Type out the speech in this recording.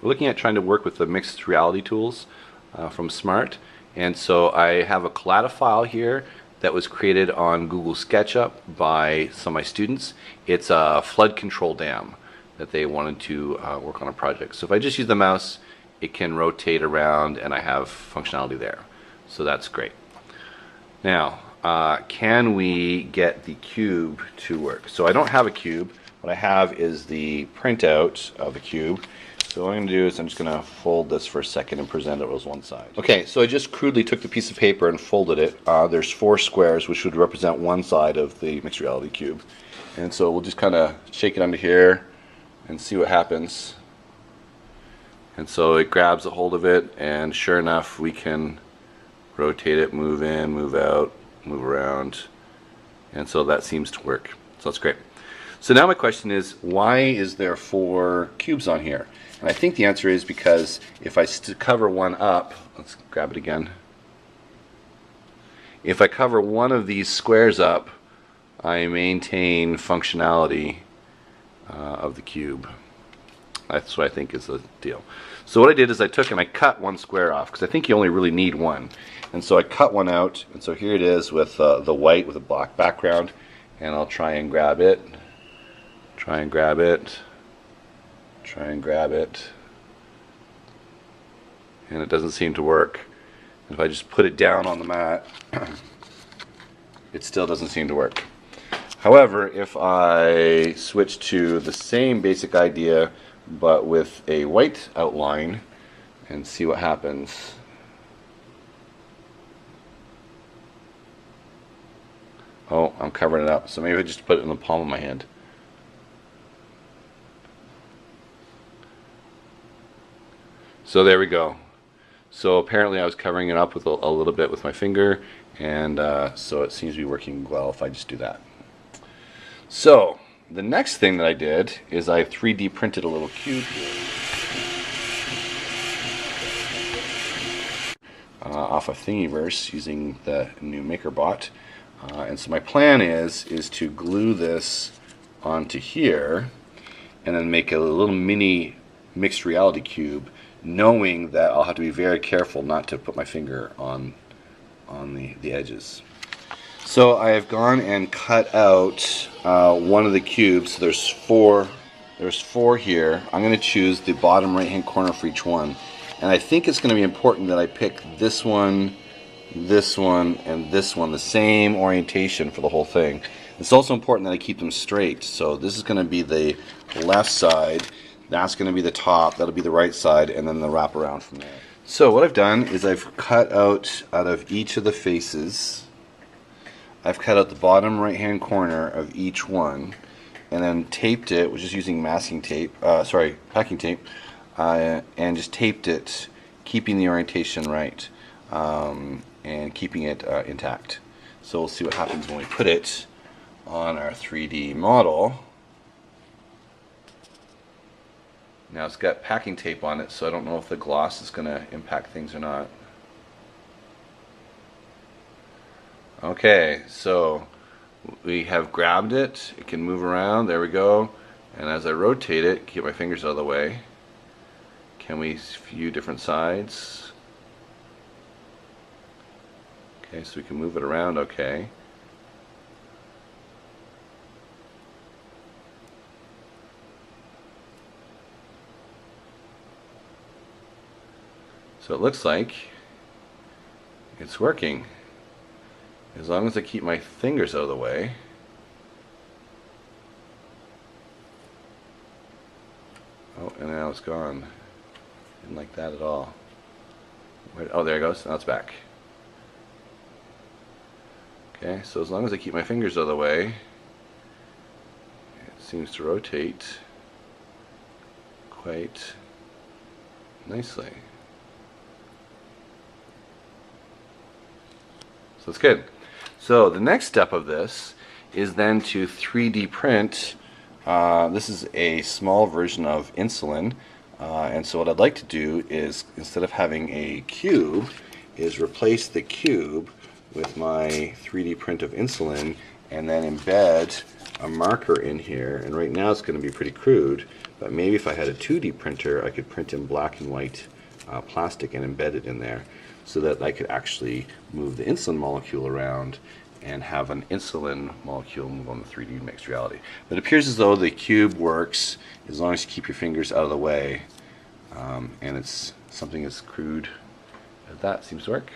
we're looking at trying to work with the mixed reality tools from Smart. And so I have a Collada file here that was created on Google SketchUp by some of my students. It's a flood control dam that they wanted to work on a project. So if I just use the mouse, it can rotate around and I have functionality there. So that's great. Now, can we get the cube to work? So I don't have a cube. What I have is the printout of the cube. So what I'm going to do is I'm just going to fold this for a second and present it as one side. Okay, so I just crudely took the piece of paper and folded it. There's 4 squares which would represent one side of the mixed reality cube. And so we'll just kind of shake it under here and see what happens. And so it grabs a hold of it, and sure enough we can rotate it, move in, move out, move around, and so that seems to work. So that's great. So now my question is, why is there 4 cubes on here? And I think the answer is because if I cover one up, let's grab it again. If I cover one of these squares up, I maintain functionality of the cube. That's what I think is the deal. So what I did is I took and I cut one square off, because I think you only really need one. And so I cut one out, and so here it is with the white with a black background, and I'll try and grab it, try and grab it, try and grab it, and it doesn't seem to work. If I just put it down on the mat, it still doesn't seem to work. However, if I switch to the same basic idea but with a white outline and see what happens. Oh, I'm covering it up, so maybe I just put it in the palm of my hand. So there we go. So apparently I was covering it up with a little bit with my finger, and so it seems to be working well if I just do that. So the next thing that I did is I 3D printed a little cube here off of Thingiverse using the new MakerBot. And so my plan is to glue this onto here and then make a little mini mixed reality cube, knowing that I'll have to be very careful not to put my finger on the edges. So I have gone and cut out one of the cubes. There's four here. I'm going to choose the bottom right hand corner for each one, and I think it's going to be important that I pick this one, and this one, the same orientation for the whole thing. It's also important that I keep them straight. So this is going to be the left side, that's going to be the top, that'll be the right side, and then the wrap around from there. So what I've done is I've cut out of each of the faces, I've cut out the bottom right hand corner of each one, and then taped it, which is using masking tape, packing tape, and just taped it, keeping the orientation right, and keeping it intact. So we'll see what happens when we put it on our 3D model. Now it's got packing tape on it, so I don't know if the gloss is going to impact things or not. Okay, so we have grabbed it, it can move around, there we go, and as I rotate it, keep my fingers out of the way. Can we view different sides? Okay, so we can move it around, okay. So it looks like it's working. As long as I keep my fingers out of the way. Oh, and now it's gone. Didn't like that at all. Oh, there it goes. Now it's back. Okay, so as long as I keep my fingers out of the way, it seems to rotate quite nicely. So it's good. So the next step of this is then to 3D print. This is a small version of insulin, and so what I'd like to do is, instead of having a cube, is replace the cube with my 3D print of insulin, and then embed a marker in here, and right now it's going to be pretty crude, but maybe if I had a 2D printer, I could print in black and white plastic and embed it in there so that I could actually move the insulin molecule around and have an insulin molecule move on the 3D mixed reality. But it appears as though the cube works as long as you keep your fingers out of the way, and it's something as crude as that seems to work.